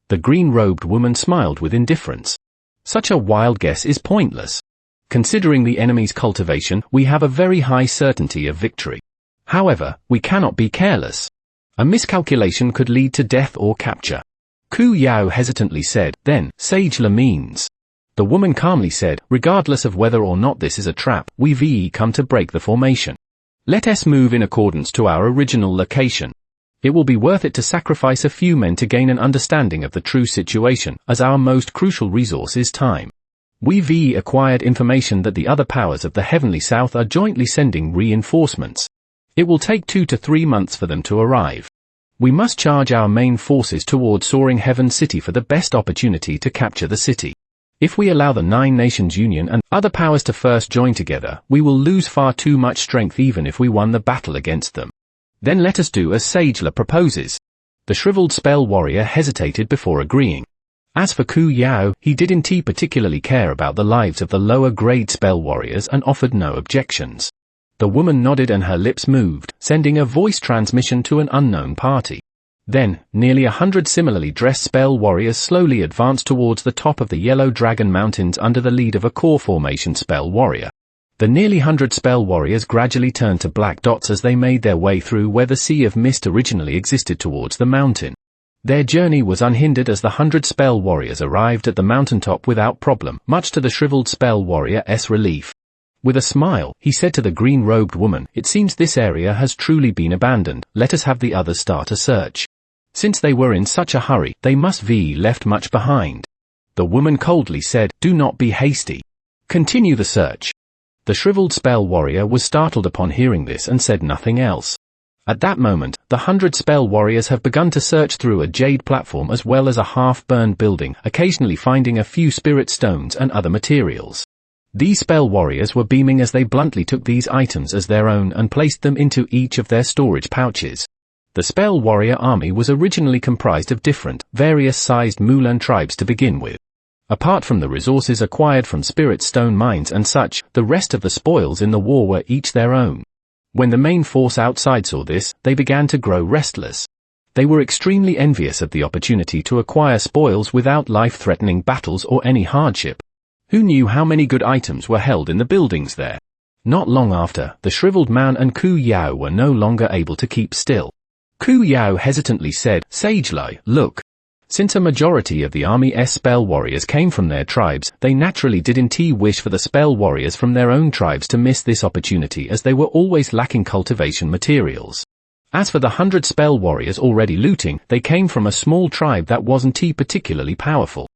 The green-robed woman smiled with indifference. Such a wild guess is pointless. Considering the enemy's cultivation, we have a very high certainty of victory. However, we cannot be careless. A miscalculation could lead to death or capture. Ku Yao hesitantly said, then, Sage La means. The woman calmly said, regardless of whether or not this is a trap, we've come to break the formation. Let us move in accordance to our original location. It will be worth it to sacrifice a few men to gain an understanding of the true situation, as our most crucial resource is time. We've acquired information that the other powers of the Heavenly South are jointly sending reinforcements. It will take 2 to 3 months for them to arrive. We must charge our main forces toward Soaring Heaven City for the best opportunity to capture the city. If we allow the 9 Nations Union and other powers to first join together, we will lose far too much strength even if we won the battle against them. Then let us do as Sagela proposes. The shriveled spell warrior hesitated before agreeing. As for Ku Yao, he didn't particularly care about the lives of the lower-grade spell warriors and offered no objections. The woman nodded and her lips moved, sending a voice transmission to an unknown party. Then, nearly 100 similarly dressed spell warriors slowly advanced towards the top of the Yellow Dragon Mountains under the lead of a core formation spell warrior. The nearly 100 spell warriors gradually turned to black dots as they made their way through where the Sea of Mist originally existed towards the mountain. Their journey was unhindered as the 100 spell warriors arrived at the mountaintop without problem, much to the shriveled spell warrior's relief. With a smile, he said to the green-robed woman, it seems this area has truly been abandoned, let us have the others start a search. Since they were in such a hurry, they must have left much behind. The woman coldly said, do not be hasty. Continue the search. The shriveled spell warrior was startled upon hearing this and said nothing else. At that moment, the 100 spell warriors have begun to search through a jade platform as well as a half-burned building, occasionally finding a few spirit stones and other materials. These spell warriors were beaming as they bluntly took these items as their own and placed them into each of their storage pouches. The spell warrior army was originally comprised of different, various-sized Moulan tribes to begin with. Apart from the resources acquired from spirit stone mines and such, the rest of the spoils in the war were each their own. When the main force outside saw this, they began to grow restless. They were extremely envious of the opportunity to acquire spoils without life-threatening battles or any hardship. Who knew how many good items were held in the buildings there? Not long after, the shriveled man and Ku Yao were no longer able to keep still. Ku Yao hesitantly said, Sagelai, look. Since a majority of the army's spell warriors came from their tribes, they naturally didn't wish for the spell warriors from their own tribes to miss this opportunity as they were always lacking cultivation materials. As for the 100 spell warriors already looting, they came from a small tribe that wasn't particularly powerful.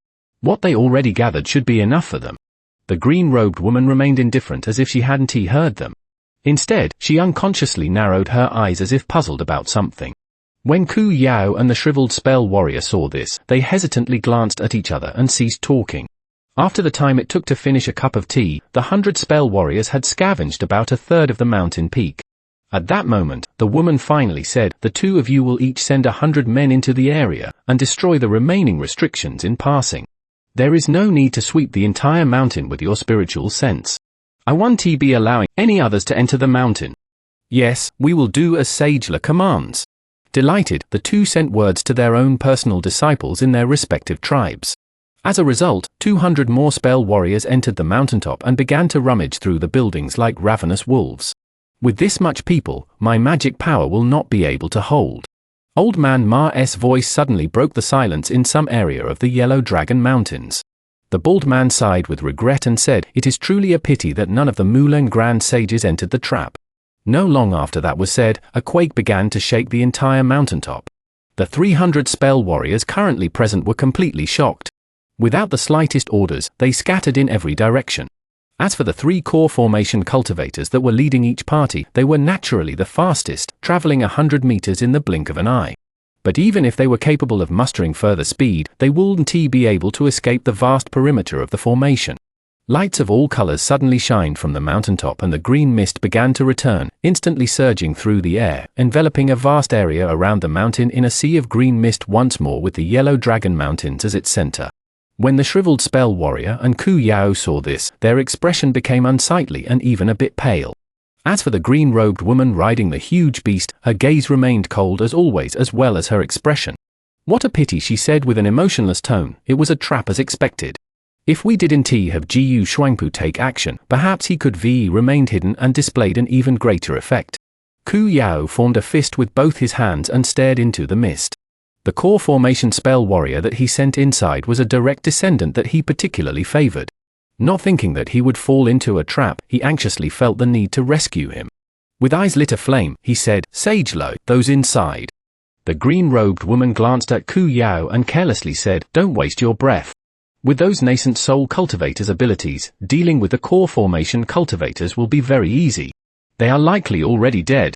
What they already gathered should be enough for them. The green-robed woman remained indifferent as if she hadn't heard them. Instead, she unconsciously narrowed her eyes as if puzzled about something. When Ku Yao and the shriveled spell warrior saw this, they hesitantly glanced at each other and ceased talking. After the time it took to finish a cup of tea, the 100 spell warriors had scavenged about a third of the mountain peak. At that moment, the woman finally said, the two of you will each send 100 men into the area and destroy the remaining restrictions in passing. There is no need to sweep the entire mountain with your spiritual sense. I won't be allowing any others to enter the mountain. Yes, we will do as Sagela commands. Delighted, the two sent words to their own personal disciples in their respective tribes. As a result, 200 more spell warriors entered the mountaintop and began to rummage through the buildings like ravenous wolves. With this much people, my magic power will not be able to hold. Old Man Ma's voice suddenly broke the silence in some area of the Yellow Dragon Mountains. The bald man sighed with regret and said, it is truly a pity that none of the Moulan Grand Sages entered the trap. No long after that was said, a quake began to shake the entire mountaintop. The 300 spell warriors currently present were completely shocked. Without the slightest orders, they scattered in every direction. As for the 3 core formation cultivators that were leading each party, they were naturally the fastest, traveling 100 meters in the blink of an eye. But even if they were capable of mustering further speed, they wouldn't be able to escape the vast perimeter of the formation. Lights of all colors suddenly shined from the mountaintop and the green mist began to return, instantly surging through the air, enveloping a vast area around the mountain in a sea of green mist once more with the Yellow Dragon Mountains as its center. When the shriveled spell warrior and Ku Yao saw this, their expression became unsightly and even a bit pale. As for the green-robed woman riding the huge beast, her gaze remained cold as always as well as her expression. What a pity, she said with an emotionless tone. It was a trap as expected. If we didn't have Gu Shuangpu take action, perhaps he could remained hidden and displayed an even greater effect. Ku Yao formed a fist with both his hands and stared into the mist. The core formation spell warrior that he sent inside was a direct descendant that he particularly favored. Not thinking that he would fall into a trap, he anxiously felt the need to rescue him. With eyes lit aflame, he said, "Sage Lo, those inside." The green-robed woman glanced at Ku Yao and carelessly said, "Don't waste your breath. With those nascent soul cultivators' abilities, dealing with the core formation cultivators will be very easy. They are likely already dead."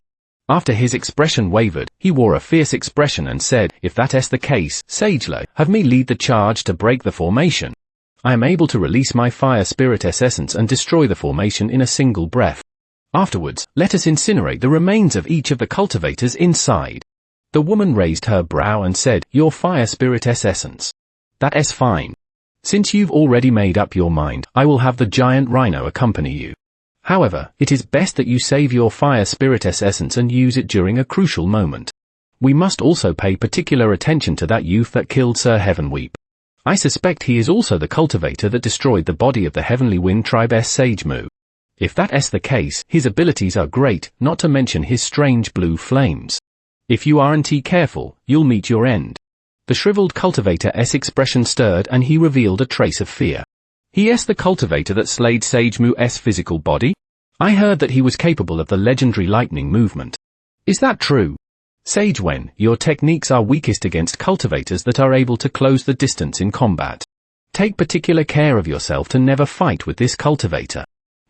After his expression wavered, he wore a fierce expression and said, "If that's the case, Sage Lo, have me lead the charge to break the formation. I am able to release my fire spirit essence and destroy the formation in a single breath. Afterwards, let us incinerate the remains of each of the cultivators inside." The woman raised her brow and said, "Your fire spirit essence. That's fine. Since you've already made up your mind, I will have the giant rhino accompany you. However, it is best that you save your fire spirit essence and use it during a crucial moment. We must also pay particular attention to that youth that killed Sir Heavenweep. I suspect he is also the cultivator that destroyed the body of the Heavenly Wind Tribe Sage Mu. If that's the case, his abilities are great, not to mention his strange blue flames. If you aren't careful, you'll meet your end." The shriveled cultivator's expression stirred and he revealed a trace of fear. He is the cultivator that slayed Sage Mu's physical body? I heard that he was capable of the legendary lightning movement. Is that true? Sage Wen, your techniques are weakest against cultivators that are able to close the distance in combat. Take particular care of yourself to never fight with this cultivator.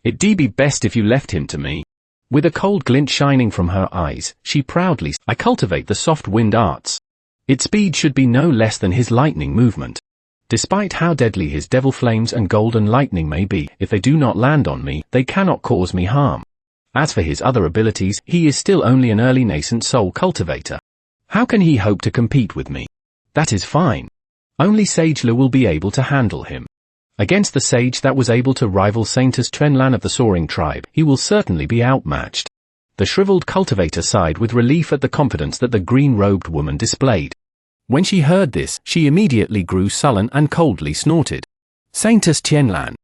It'd be best if you left him to me. With a cold glint shining from her eyes, she proudly said, "I cultivate the soft wind arts. Its speed should be no less than his lightning movement. Despite how deadly his devil flames and golden lightning may be, if they do not land on me, they cannot cause me harm. As for his other abilities, he is still only an early nascent soul cultivator. How can he hope to compete with me? That is fine. Only Sage Lu will be able to handle him. Against the sage that was able to rival Saintus Trenlan of the Soaring Tribe, he will certainly be outmatched." The shriveled cultivator sighed with relief at the confidence that the green-robed woman displayed. When she heard this, she immediately grew sullen and coldly snorted. "Saintus Tianlan."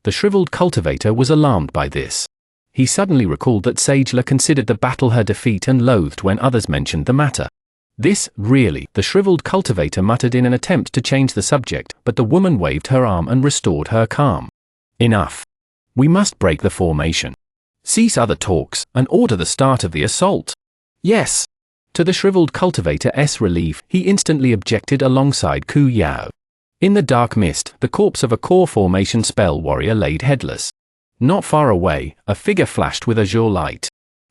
The shriveled cultivator was alarmed by this. He suddenly recalled that Sage La considered the battle her defeat and loathed when others mentioned the matter. "This, really," the shriveled cultivator muttered in an attempt to change the subject, but the woman waved her arm and restored her calm. "Enough. We must break the formation. Cease other talks, and order the start of the assault." "Yes." To the shriveled cultivator's relief, he instantly objected alongside Ku Yao. In the dark mist, the corpse of a core formation spell warrior laid headless. Not far away, a figure flashed with azure light.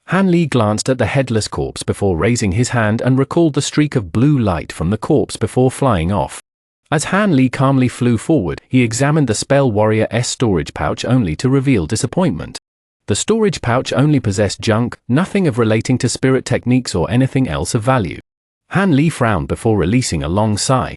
Han Li glanced at the headless corpse before raising his hand and recalled the streak of blue light from the corpse before flying off. As Han Li calmly flew forward, he examined the spell warrior's storage pouch only to reveal disappointment. The storage pouch only possessed junk, nothing of relating to spirit techniques or anything else of value. Han Li frowned before releasing a long sigh.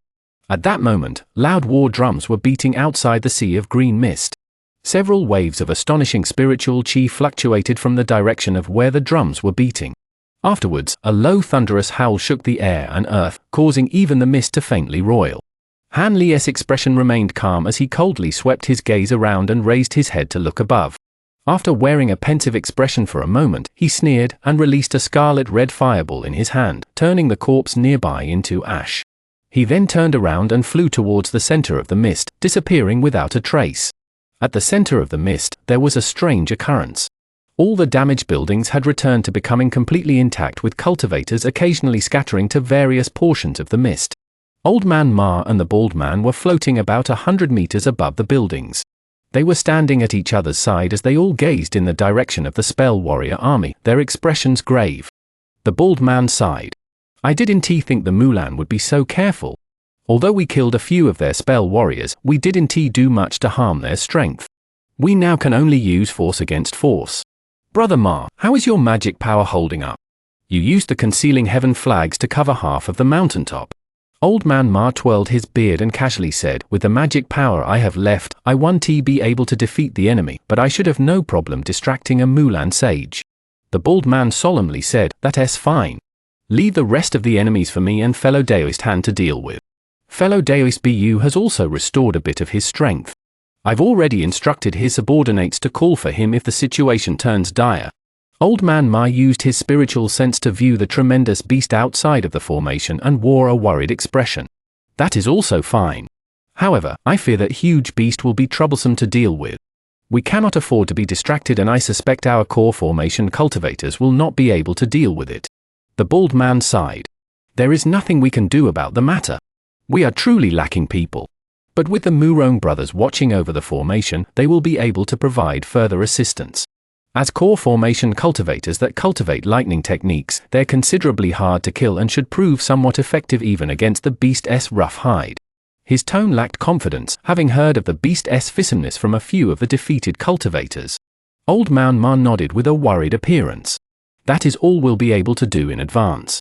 At that moment, loud war drums were beating outside the sea of green mist. Several waves of astonishing spiritual chi fluctuated from the direction of where the drums were beating. Afterwards, a low thunderous howl shook the air and earth, causing even the mist to faintly roil. Han Li's expression remained calm as he coldly swept his gaze around and raised his head to look above. After wearing a pensive expression for a moment, he sneered and released a scarlet-red fireball in his hand, turning the corpse nearby into ash. He then turned around and flew towards the center of the mist, disappearing without a trace. At the center of the mist, there was a strange occurrence. All the damaged buildings had returned to becoming completely intact, with cultivators occasionally scattering to various portions of the mist. Old Man Ma and the bald man were floating about 100 meters above the buildings. They were standing at each other's side as they all gazed in the direction of the spell warrior army, their expressions grave. The bald man sighed. "I didn't think the Moulan would be so careful. Although we killed a few of their spell warriors, we didn't do much to harm their strength. We now can only use force against force. Brother Ma, how is your magic power holding up? You used the concealing heaven flags to cover half of the mountaintop." Old Man Ma twirled his beard and casually said, "With the magic power I have left, I won't be able to defeat the enemy, but I should have no problem distracting a Moulan sage." The bald man solemnly said, "That's fine. Leave the rest of the enemies for me and fellow Daoist Han to deal with. Fellow Daoist Bu has also restored a bit of his strength. I've already instructed his subordinates to call for him if the situation turns dire. Old Man Ma used his spiritual sense to view the tremendous beast outside of the formation and wore a worried expression. That is also fine. However, I fear that huge beast will be troublesome to deal with. We cannot afford to be distracted, and I suspect our core formation cultivators will not be able to deal with it. The bald man sighed. There is nothing we can do about the matter. We are truly lacking people. But with the Moulan brothers watching over the formation, they will be able to provide further assistance. As core formation cultivators that cultivate lightning techniques, they're considerably hard to kill and should prove somewhat effective even against the beast's rough hide. His tone lacked confidence, having heard of the beast's fissomeness from a few of the defeated cultivators. Old Man Ma nodded with a worried appearance. That is all we'll be able to do in advance.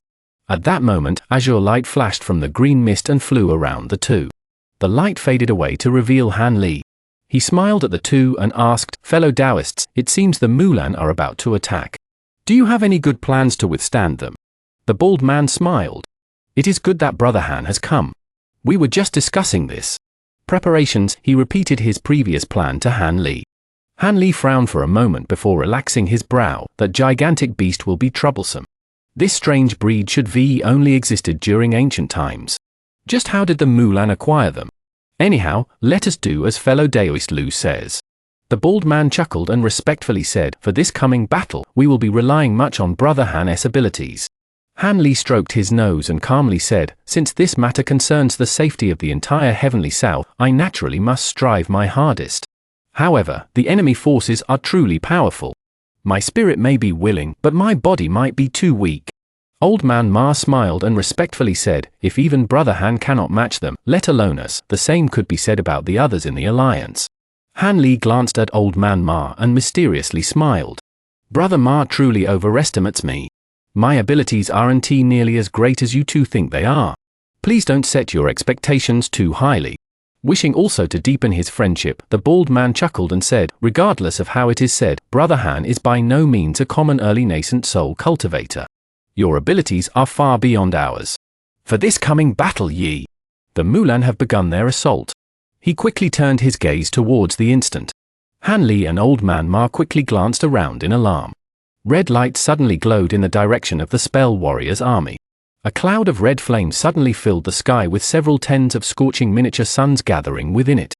At that moment, azure light flashed from the green mist and flew around the two. The light faded away to reveal Han Li. He smiled at the two and asked, "Fellow Daoists, it seems the Moulan are about to attack. Do you have any good plans to withstand them?" The bald man smiled. "It is good that Brother Han has come. We were just discussing this." Preparations, he repeated his previous plan to Han Li. Han Li frowned for a moment before relaxing his brow. That gigantic beast will be troublesome. This strange breed should have only existed during ancient times. Just how did the Moulan acquire them? Anyhow, let us do as fellow Daoist Lu says. The bald man chuckled and respectfully said, "For this coming battle, we will be relying much on Brother Han's abilities." Han Li stroked his nose and calmly said, "Since this matter concerns the safety of the entire Heavenly South, I naturally must strive my hardest. However, the enemy forces are truly powerful. My spirit may be willing, but my body might be too weak." Old Man Ma smiled and respectfully said, "If even Brother Han cannot match them, let alone us, the same could be said about the others in the alliance." Han Li glanced at Old Man Ma and mysteriously smiled. "Brother Ma truly overestimates me. My abilities aren't nearly as great as you two think they are. Please don't set your expectations too highly." Wishing also to deepen his friendship, the bald man chuckled and said, "Regardless of how it is said, Brother Han is by no means a common early nascent soul cultivator. Your abilities are far beyond ours. For this coming battle the Moulan have begun their assault." He quickly turned his gaze towards the instant. Han Li and Old Man Ma quickly glanced around in alarm. Red light suddenly glowed in the direction of the spell warrior's army. A cloud of red flame suddenly filled the sky with several tens of scorching miniature suns gathering within it.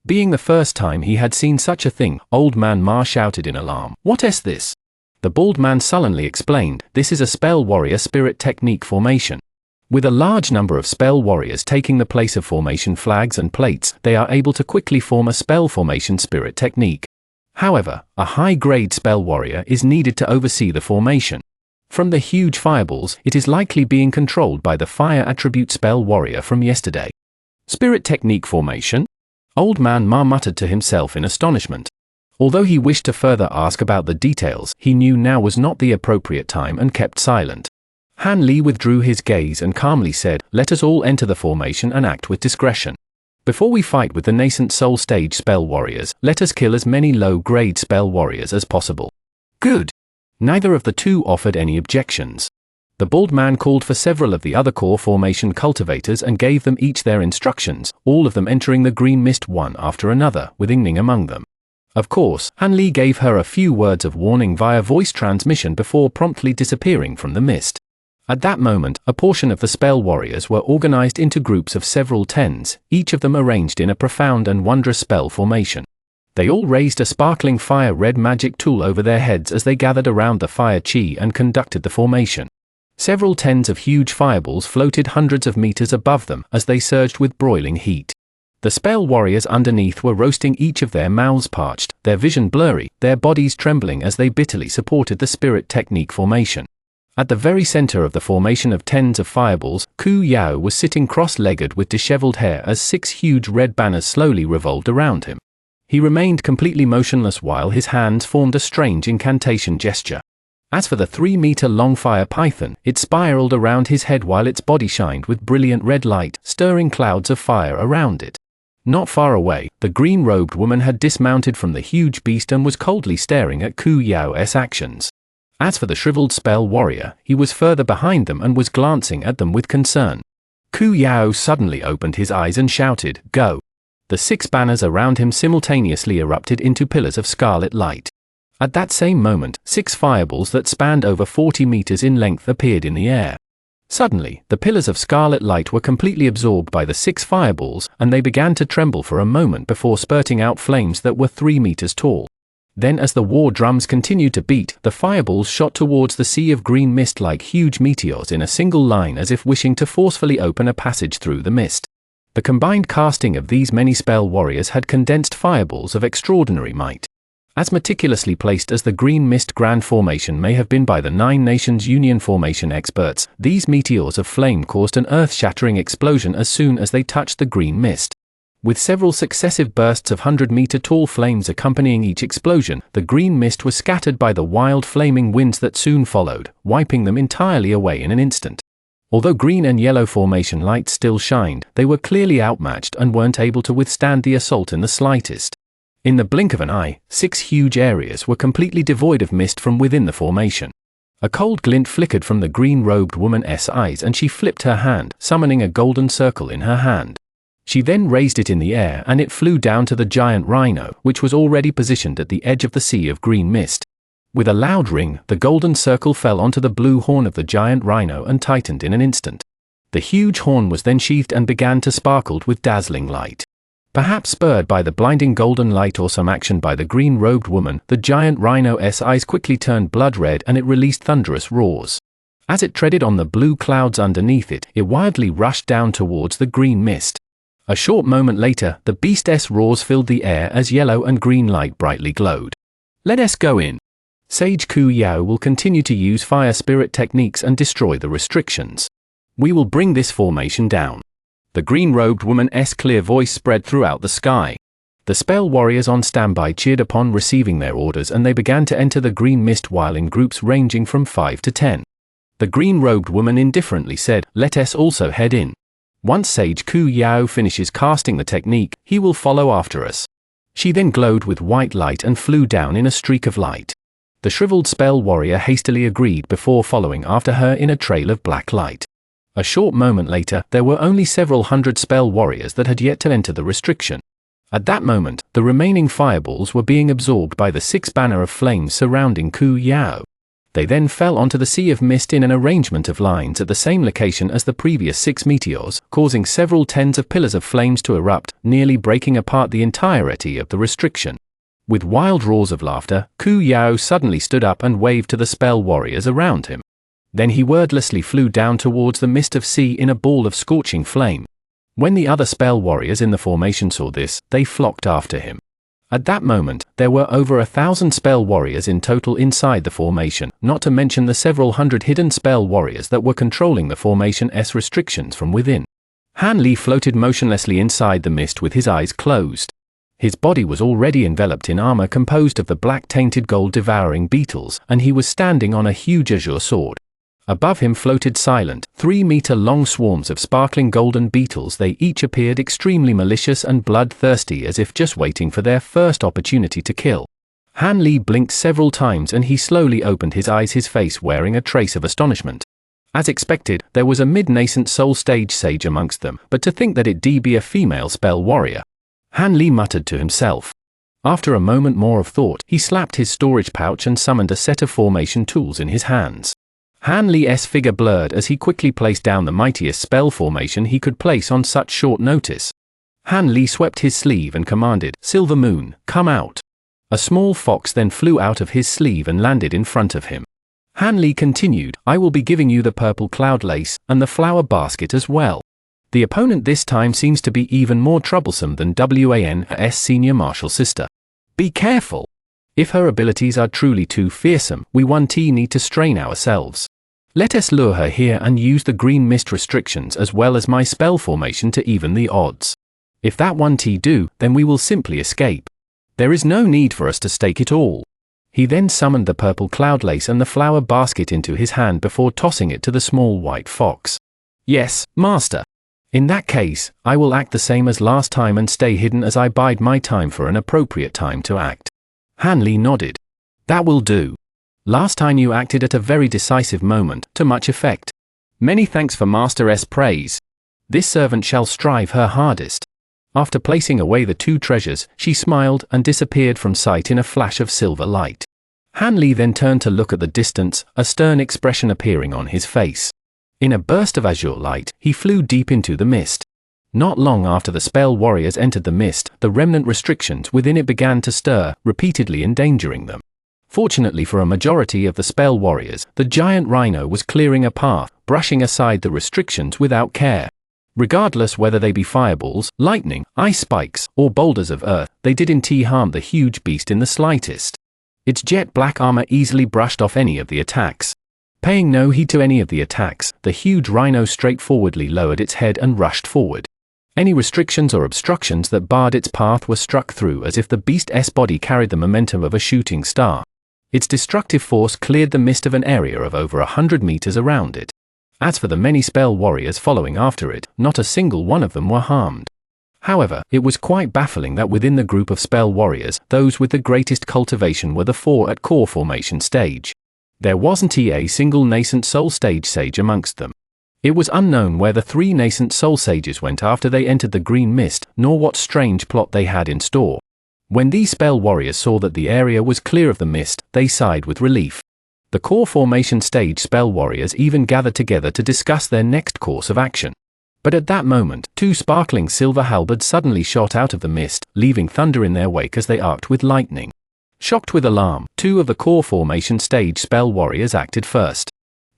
Being the first time he had seen such a thing, Old Man Ma shouted in alarm, "What is this?" The bald man sullenly explained, "This is a spell warrior spirit technique formation. With a large number of spell warriors taking the place of formation flags and plates, they are able to quickly form a spell formation spirit technique. However, a high-grade spell warrior is needed to oversee the formation. From the huge fireballs, it is likely being controlled by the fire attribute spell warrior from yesterday." "Spirit technique formation?" Old Man Ma muttered to himself in astonishment. Although he wished to further ask about the details, he knew now was not the appropriate time and kept silent. Han Li withdrew his gaze and calmly said, "Let us all enter the formation and act with discretion. Before we fight with the nascent soul stage spell warriors, let us kill as many low-grade spell warriors as possible." "Good." Neither of the two offered any objections. The bald man called for several of the other core formation cultivators and gave them each their instructions, all of them entering the green mist one after another, with Yingning among them. Of course, Han Li gave her a few words of warning via voice transmission before promptly disappearing from the mist. At that moment, a portion of the spell warriors were organized into groups of several tens, each of them arranged in a profound and wondrous spell formation. They all raised a sparkling fire red magic tool over their heads as they gathered around the fire chi and conducted the formation. Several tens of huge fireballs floated hundreds of meters above them as they surged with broiling heat. The spell warriors underneath were roasting, each of their mouths parched, their vision blurry, their bodies trembling as they bitterly supported the spirit technique formation. At the very center of the formation of tens of fireballs, Ku Yao was sitting cross-legged with disheveled hair as 6 huge red banners slowly revolved around him. He remained completely motionless while his hands formed a strange incantation gesture. As for the 3-meter-long fire python, it spiraled around his head while its body shined with brilliant red light, stirring clouds of fire around it. Not far away, the green-robed woman had dismounted from the huge beast and was coldly staring at Ku Yao's actions. As for the shriveled spell warrior, he was further behind them and was glancing at them with concern. Ku Yao suddenly opened his eyes and shouted, "Go!" The 6 banners around him simultaneously erupted into pillars of scarlet light. At that same moment, 6 fireballs that spanned over 40 meters in length appeared in the air. Suddenly, the pillars of scarlet light were completely absorbed by the 6 fireballs, and they began to tremble for a moment before spurting out flames that were 3 meters tall. Then as the war drums continued to beat, the fireballs shot towards the sea of green mist like huge meteors in a single line, as if wishing to forcefully open a passage through the mist. The combined casting of these many spell warriors had condensed fireballs of extraordinary might. As meticulously placed as the Green Mist Grand Formation may have been by the 9 Nations Union formation experts, these meteors of flame caused an earth-shattering explosion as soon as they touched the green mist. With several successive bursts of 100-meter-tall flames accompanying each explosion, the green mist was scattered by the wild flaming winds that soon followed, wiping them entirely away in an instant. Although green and yellow formation lights still shined, they were clearly outmatched and weren't able to withstand the assault in the slightest. In the blink of an eye, 6 huge areas were completely devoid of mist from within the formation. A cold glint flickered from the green-robed woman's eyes and she flipped her hand, summoning a golden circle in her hand. She then raised it in the air and it flew down to the giant rhino, which was already positioned at the edge of the sea of green mist. With a loud ring, the golden circle fell onto the blue horn of the giant rhino and tightened in an instant. The huge horn was then sheathed and began to sparkle with dazzling light. Perhaps spurred by the blinding golden light or some action by the green-robed woman, the giant rhino's eyes quickly turned blood red and it released thunderous roars. As it treaded on the blue clouds underneath it, it wildly rushed down towards the green mist. A short moment later, the beast's roars filled the air as yellow and green light brightly glowed. "Let us go in. Sage Ku Yao will continue to use fire spirit techniques and destroy the restrictions. We will bring this formation down." The green-robed woman's clear voice spread throughout the sky. The spell warriors on standby cheered upon receiving their orders and they began to enter the green mist while in groups ranging from 5 to 10. The green-robed woman indifferently said, "Let us also head in. Once Sage Ku Yao finishes casting the technique, he will follow after us." She then glowed with white light and flew down in a streak of light. The shriveled spell warrior hastily agreed before following after her in a trail of black light. A short moment later, there were only several hundred spell warriors that had yet to enter the restriction. At that moment, the remaining fireballs were being absorbed by the 6 banner of flames surrounding Ku Yao. They then fell onto the sea of mist in an arrangement of lines at the same location as the previous 6 meteors, causing several tens of pillars of flames to erupt, nearly breaking apart the entirety of the restriction. With wild roars of laughter, Ku Yao suddenly stood up and waved to the spell warriors around him. Then he wordlessly flew down towards the mist of sea in a ball of scorching flame. When the other spell warriors in the formation saw this, they flocked after him. At that moment, there were over 1,000 spell warriors in total inside the formation, not to mention the several hundred hidden spell warriors that were controlling the formation's restrictions from within. Han Li floated motionlessly inside the mist with his eyes closed. His body was already enveloped in armor composed of the black-tainted gold-devouring beetles, and he was standing on a huge azure sword. Above him floated silent, 3-meter-long swarms of sparkling golden beetles. They each appeared extremely malicious and bloodthirsty, as if just waiting for their first opportunity to kill. Han Li blinked several times and he slowly opened his eyes, his face wearing a trace of astonishment. As expected, there was a mid-nascent soul stage sage amongst them, but to think that it'd be a female spell warrior. Han Li muttered to himself. After a moment more of thought, he slapped his storage pouch and summoned a set of formation tools in his hands. Han Li's figure blurred as he quickly placed down the mightiest spell formation he could place on such short notice. Han Li swept his sleeve and commanded, "Silver Moon, come out." A small fox then flew out of his sleeve and landed in front of him. Han Li continued, "I will be giving you the purple cloud lace, and the flower basket as well." The opponent this time seems to be even more troublesome than Wan's senior martial sister. Be careful. If her abilities are truly too fearsome, we need to strain ourselves. Let us lure her here and use the green mist restrictions as well as my spell formation to even the odds. If that do, then we will simply escape. There is no need for us to stake it all. He then summoned the purple cloud lace and the flower basket into his hand before tossing it to the small white fox. "Yes, master. In that case, I will act the same as last time and stay hidden as I bide my time for an appropriate time to act." Han Li nodded. "That will do. Last time you acted at a very decisive moment, to much effect. Many thanks for Master's praise. This servant shall strive her hardest. After placing away the two treasures, she smiled and disappeared from sight in a flash of silver light. Han Li then turned to look at the distance, a stern expression appearing on his face. In a burst of azure light, he flew deep into the mist. Not long after the spell warriors entered the mist, the remnant restrictions within it began to stir, repeatedly endangering them. Fortunately for a majority of the spell warriors, the giant rhino was clearing a path, brushing aside the restrictions without care. Regardless whether they be fireballs, lightning, ice spikes, or boulders of earth, they didn't harm the huge beast in the slightest. Its jet black armor easily brushed off any of the attacks. Paying no heed to any of the attacks, the huge rhino straightforwardly lowered its head and rushed forward. Any restrictions or obstructions that barred its path were struck through as if the beast's body carried the momentum of a shooting star. Its destructive force cleared the mist of an area of over 100 meters around it. As for the many spell warriors following after it, not a single one of them were harmed. However, it was quite baffling that within the group of spell warriors, those with the greatest cultivation were the four at core formation stage. There wasn't a single nascent soul stage sage amongst them. It was unknown where the three nascent soul sages went after they entered the green mist, nor what strange plot they had in store. When these spell warriors saw that the area was clear of the mist, they sighed with relief. The core formation stage spell warriors even gathered together to discuss their next course of action. But at that moment, two sparkling silver halberds suddenly shot out of the mist, leaving thunder in their wake as they arced with lightning. Shocked with alarm, two of the core formation stage spell warriors acted first.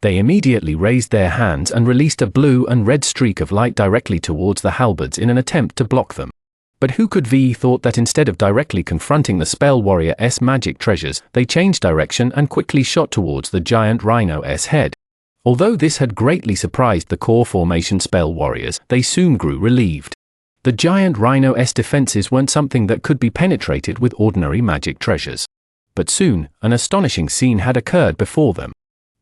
They immediately raised their hands and released a blue and red streak of light directly towards the halberds in an attempt to block them. But who could have thought that instead of directly confronting the spell warrior's magic treasures, they changed direction and quickly shot towards the giant rhino's head. Although this had greatly surprised the core formation spell warriors, they soon grew relieved. The giant rhino's defenses weren't something that could be penetrated with ordinary magic treasures. But soon, an astonishing scene had occurred before them.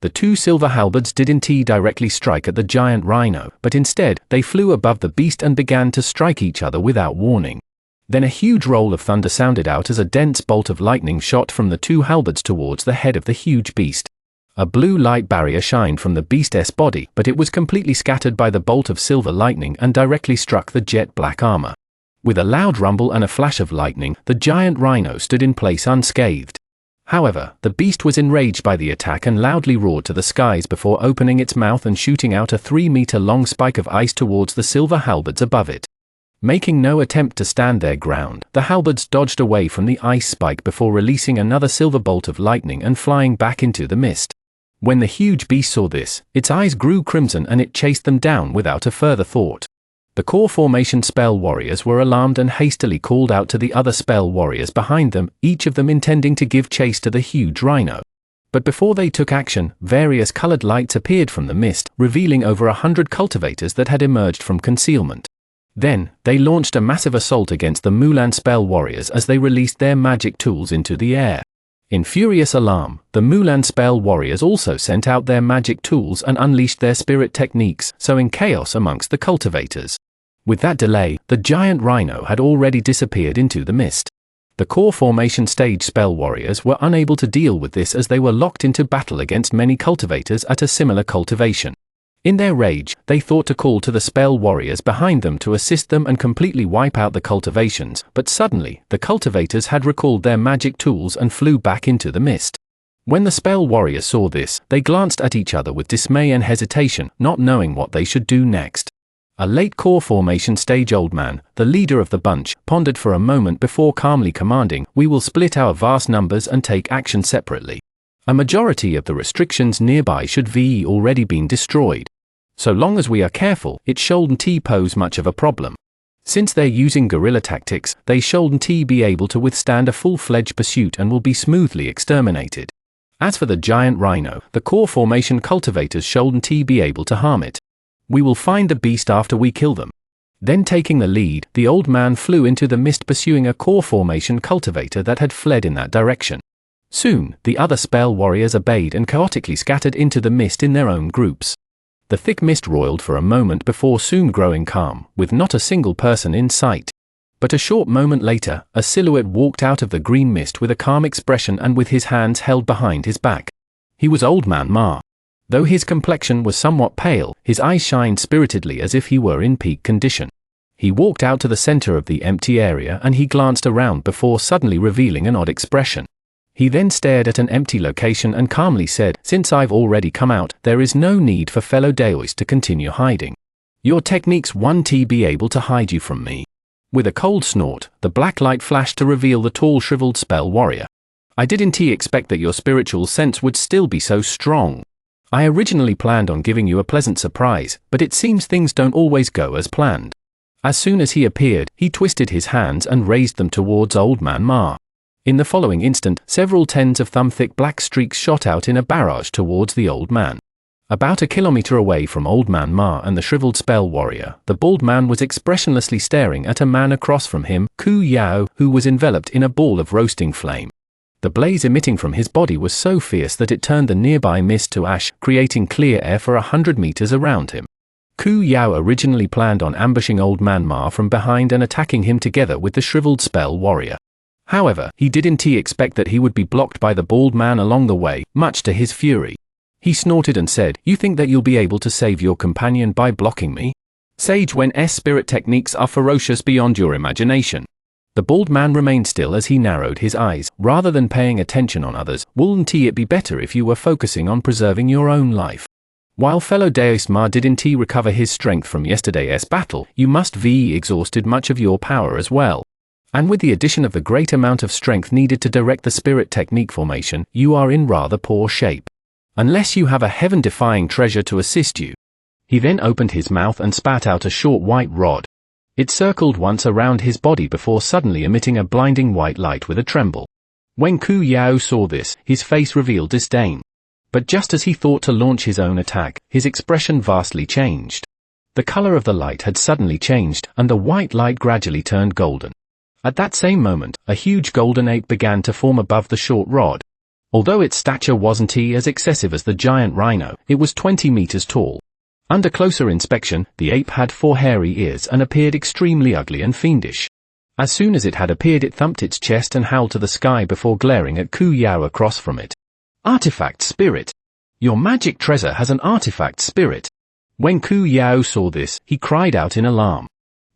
The two silver halberds didn't directly strike at the giant rhino, but instead, they flew above the beast and began to strike each other without warning. Then a huge roll of thunder sounded out as a dense bolt of lightning shot from the two halberds towards the head of the huge beast. A blue light barrier shined from the beast's body, but it was completely scattered by the bolt of silver lightning and directly struck the jet black armor. With a loud rumble and a flash of lightning, the giant rhino stood in place unscathed. However, the beast was enraged by the attack and loudly roared to the skies before opening its mouth and shooting out a 3-meter-long spike of ice towards the silver halberds above it. Making no attempt to stand their ground, the halberds dodged away from the ice spike before releasing another silver bolt of lightning and flying back into the mist. When the huge beast saw this, its eyes grew crimson and it chased them down without a further thought. The core formation spell warriors were alarmed and hastily called out to the other spell warriors behind them, each of them intending to give chase to the huge rhino. But before they took action, various colored lights appeared from the mist, revealing over 100 cultivators that had emerged from concealment. Then, they launched a massive assault against the Moulan spell warriors as they released their magic tools into the air. In furious alarm, the Moulan spell warriors also sent out their magic tools and unleashed their spirit techniques, sowing chaos amongst the cultivators. With that delay, the giant rhino had already disappeared into the mist. The core formation stage spell warriors were unable to deal with this as they were locked into battle against many cultivators at a similar cultivation. In their rage, they thought to call to the spell warriors behind them to assist them and completely wipe out the cultivations, but suddenly, the cultivators had recalled their magic tools and flew back into the mist. When the spell warriors saw this, they glanced at each other with dismay and hesitation, not knowing what they should do next. A late core formation stage old man, the leader of the bunch, pondered for a moment before calmly commanding, "We will split our vast numbers and take action separately. A majority of the restrictions nearby should be already been destroyed. So long as we are careful, it shouldn't pose much of a problem. Since they're using guerrilla tactics, they shouldn't be able to withstand a full-fledged pursuit and will be smoothly exterminated. As for the giant rhino, the core formation cultivators shouldn't be able to harm it. We will find the beast after we kill them." Then taking the lead, the old man flew into the mist pursuing a core formation cultivator that had fled in that direction. Soon, the other spell warriors obeyed and chaotically scattered into the mist in their own groups. The thick mist roiled for a moment before soon growing calm, with not a single person in sight. But a short moment later, a silhouette walked out of the green mist with a calm expression and with his hands held behind his back. He was Old Man Ma. Though his complexion was somewhat pale, his eyes shined spiritedly as if he were in peak condition. He walked out to the center of the empty area and he glanced around before suddenly revealing an odd expression. He then stared at an empty location and calmly said, "Since I've already come out, there is no need for fellow Daois to continue hiding. Your techniques won't be able to hide you from me." With a cold snort, the black light flashed to reveal the tall shriveled spell warrior. "I didn't expect that your spiritual sense would still be so strong. I originally planned on giving you a pleasant surprise, but it seems things don't always go as planned." As soon as he appeared, he twisted his hands and raised them towards Old Man Ma. In the following instant, several tens of thumb-thick black streaks shot out in a barrage towards the old man. About a kilometer away from Old Man Ma and the shriveled spell warrior, the bald man was expressionlessly staring at a man across from him, Ku Yao, who was enveloped in a ball of roasting flame. The blaze emitting from his body was so fierce that it turned the nearby mist to ash, creating clear air for 100 meters around him. Ku Yao originally planned on ambushing Old Man Ma from behind and attacking him together with the shriveled spell warrior. However, he didn't expect that he would be blocked by the bald man along the way, much to his fury. He snorted and said, "You think that you'll be able to save your companion by blocking me? Sage when spirit techniques are ferocious beyond your imagination." The bald man remained still as he narrowed his eyes. "Rather than paying attention on others, wouldn't it be better if you were focusing on preserving your own life? While fellow Daois Ma didn't recover his strength from yesterday's battle, you must exhausted much of your power as well. And with the addition of the great amount of strength needed to direct the spirit technique formation, you are in rather poor shape. Unless you have a heaven-defying treasure to assist you." He then opened his mouth and spat out a short white rod. It circled once around his body before suddenly emitting a blinding white light with a tremble. When Ku Yao saw this, his face revealed disdain. But just as he thought to launch his own attack, his expression vastly changed. The color of the light had suddenly changed, and the white light gradually turned golden. At that same moment, a huge golden ape began to form above the short rod. Although its stature wasn't as excessive as the giant rhino, it was 20 meters tall. Under closer inspection, the ape had 4 hairy ears and appeared extremely ugly and fiendish. As soon as it had appeared, it thumped its chest and howled to the sky before glaring at Ku Yao across from it. "Artifact spirit! Your magic treasure has an artifact spirit!" When Ku Yao saw this, he cried out in alarm.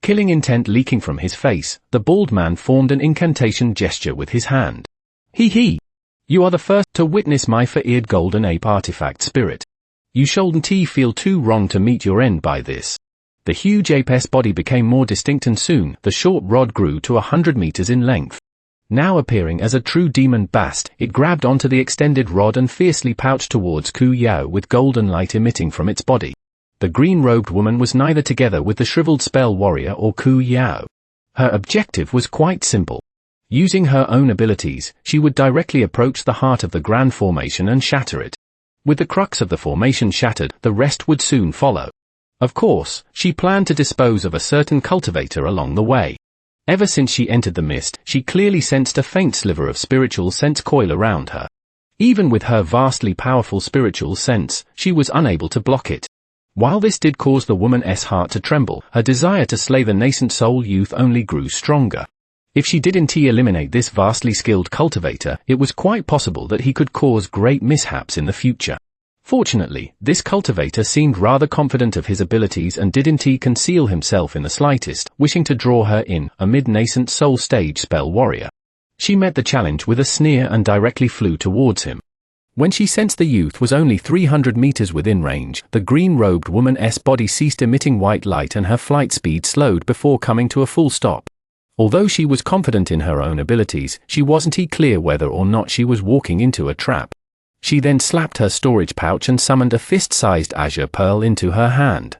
Killing intent leaking from his face, the bald man formed an incantation gesture with his hand. "He! You are the first to witness my four-eared golden ape artifact spirit. You shouldn't feel too wrong to meet your end by this." The huge ape's body became more distinct and soon, the short rod grew to 100 meters in length. Now appearing as a true demon bast, it grabbed onto the extended rod and fiercely pounced towards Ku Yao with golden light emitting from its body. The green-robed woman was neither together with the shriveled spell warrior or Ku Yao. Her objective was quite simple. Using her own abilities, she would directly approach the heart of the grand formation and shatter it. With the crux of the formation shattered, the rest would soon follow. Of course, she planned to dispose of a certain cultivator along the way. Ever since she entered the mist, she clearly sensed a faint sliver of spiritual sense coil around her. Even with her vastly powerful spiritual sense, she was unable to block it. While this did cause the woman's heart to tremble, her desire to slay the nascent soul youth only grew stronger. If she didn't eliminate this vastly skilled cultivator, it was quite possible that he could cause great mishaps in the future. Fortunately, this cultivator seemed rather confident of his abilities and didn't conceal himself in the slightest, wishing to draw her in, a mid-nascent soul stage spell warrior. She met the challenge with a sneer and directly flew towards him. When she sensed the youth was only 300 meters within range, the green-robed woman's body ceased emitting white light and her flight speed slowed before coming to a full stop. Although she was confident in her own abilities, she wasn't clear whether or not she was walking into a trap. She then slapped her storage pouch and summoned a fist-sized azure pearl into her hand.